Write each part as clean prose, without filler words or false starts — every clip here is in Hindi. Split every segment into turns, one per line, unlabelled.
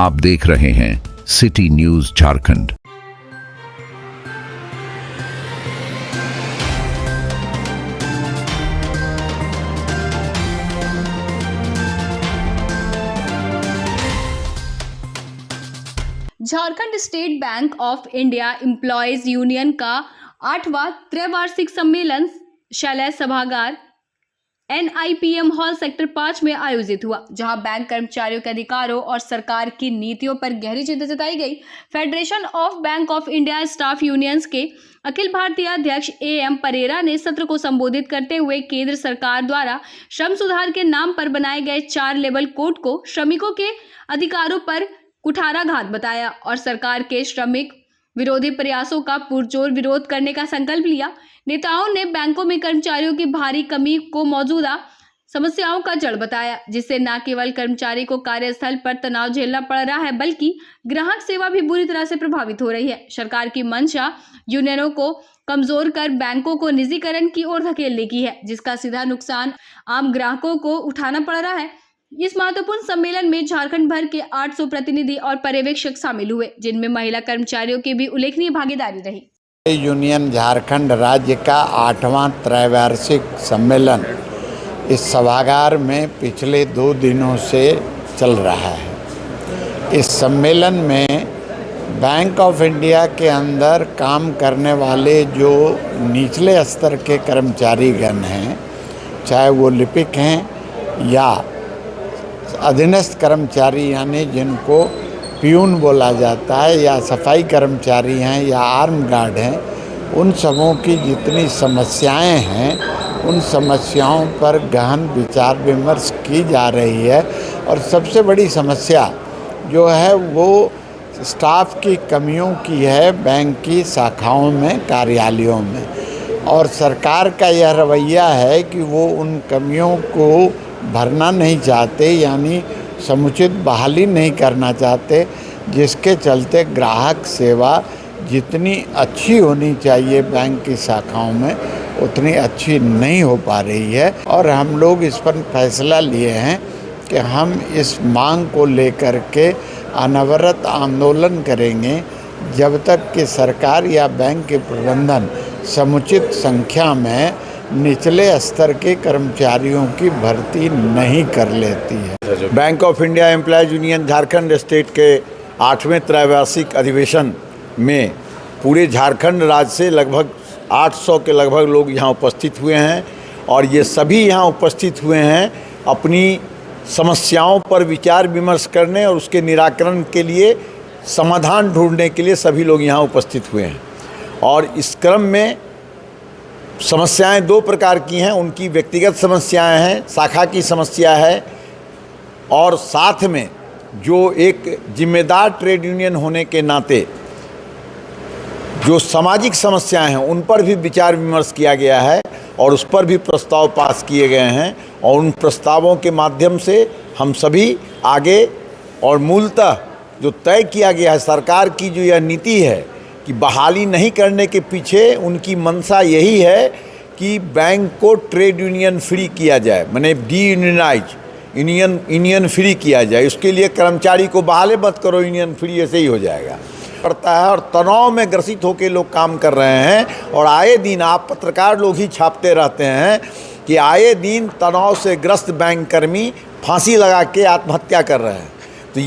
आप देख रहे हैं city news Jharkhand.
Jharkhand state bank of India employees union का 8वां त्रैवार्षिक सम्मेलन शैलेश सभागार NIPM हॉल सेक्टर 5 में आयोजित हुआ, जहां बैंक कर्मचारियों के अधिकारों और सरकार की नीतियों पर गहरी चिंता जताई गई। Federation of bank of India staff unions के अखिल भारतीय अध्यक्ष AM परेरा ने सत्र को संबोधित करते हुए केंद्र सरकार द्वारा श्रम सुधार के नाम पर बनाए गए 4 लेवल कोड को श्रमिकों के अधिकारों पर कुठाराघात बताया और सरकार के श्रमिक विरोधी प्रयासों का पुरजोर विरोध करने का संकल्प लिया। नेताओं ने बैंकों में कर्मचारियों की भारी कमी को मौजूदा समस्याओं का जड़ बताया, जिससे न केवल कर्मचारी को कार्यस्थल पर तनाव झेलना पड़ रहा है, बल्कि ग्राहक सेवा भी बुरी तरह से प्रभावित हो रही है। सरकार की मंशा यूनियनों को कमजोर कर बैंकों को निजीकरण की ओर धकेलने की है, जिसका सीधा नुकसान आम ग्राहकों को उठाना पड़ रहा है। इस महत्वपूर्ण सम्मेलन में झारखंड भर के 800 प्रतिनिधि और पर्यवेक्षक शामिल हुए, जिनमें महिला कर्मचारियों की भी उल्लेखनीय भागीदारी रही।
यूनियन झारखंड राज्य का 8वां त्रैवार्षिक सम्मेलन इस सभागार में पिछले 2 दिनों से चल रहा है। इस सम्मेलन में बैंक ऑफ इंडिया के अंदर काम करने वाले जो निचले स्तर के कर्मचारीगण हैं, चाहे वो लिपिक हैं या अधीनस्थ कर्मचारी यानी जिनको प्यून बोला जाता है, या सफाई कर्मचारी हैं या आर्म गार्ड हैं, उन सबों की जितनी समस्याएं हैं उन समस्याओं पर गहन विचार विमर्श की जा रही है। और सबसे बड़ी समस्या जो है वो स्टाफ की कमियों की है बैंक की शाखाओं में, कार्यालयों में। और सरकार का यह रवैया है कि वो उन कमियों को भरना नहीं चाहते, यानी समुचित बहाली नहीं करना चाहते, जिसके चलते ग्राहक सेवा जितनी अच्छी होनी चाहिए बैंक की शाखाओं में उतनी अच्छी नहीं हो पा रही है। और हम लोग इस पर फैसला लिए हैं कि हम इस मांग को लेकर के अनवरत आंदोलन करेंगे जब तक कि सरकार या बैंक के प्रबंधन समुचित संख्या में निचले स्तर के कर्मचारियों की भर्ती नहीं कर लेती है।
Bank of India employees union Jharkhand state के 8वें त्रैवार्षिक अधिवेशन में पूरे झारखंड राज्य से लगभग 800 के लगभग लोग यहाँ उपस्थित हुए हैं। और ये सभी यहाँ उपस्थित हुए हैं अपनी समस्याओं पर विचार विमर्श करने और उसके निराकरण के लिए समाधान ढूंढने के लिए सभी लोग यहाँ उपस्थित हुए हैं। और इस क्रम में समस्याएं 2 प्रकार की हैं। उनकी व्यक्तिगत समस्याएं हैं, शाखा की समस्या है, और साथ में जो एक जिम्मेदार ट्रेड यूनियन होने के नाते जो सामाजिक समस्याएं हैं उन पर भी विचार विमर्श किया गया है और उस पर भी प्रस्ताव पास किए गए हैं। और उन प्रस्तावों के माध्यम से हम सभी आगे, और मूलतः जो तय किया गया है सरकार की जो यह नीति है कि बहाली नहीं करने के पीछे उनकी मंशा यही है कि बैंक को ट्रेड यूनियन फ्री किया जाए, माने डी यूनियनाइज, यूनियन फ्री किया जाए। उसके लिए कर्मचारी को बहाले मत करो, यूनियन फ्री ऐसे ही हो जाएगा पड़ता है। और तनाव में ग्रसित होकर लोग काम कर रहे हैं। और आए दिन आप पत्रकार लोग ही छापते रहते हैं कि आए दिन तनाव से ग्रस्त बैंक कर्मी फांसी लगा के आत्महत्या कर रहे हैं। तो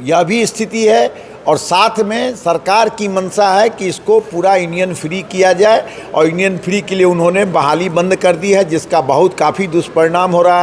यह भी स्थिति है। और साथ में सरकार की मंशा है कि इसको पूरा यूनियन फ्री किया जाए, और यूनियन फ्री के लिए उन्होंने बहाली बंद कर दी है, जिसका काफ़ी दुष्परिणाम हो रहा है।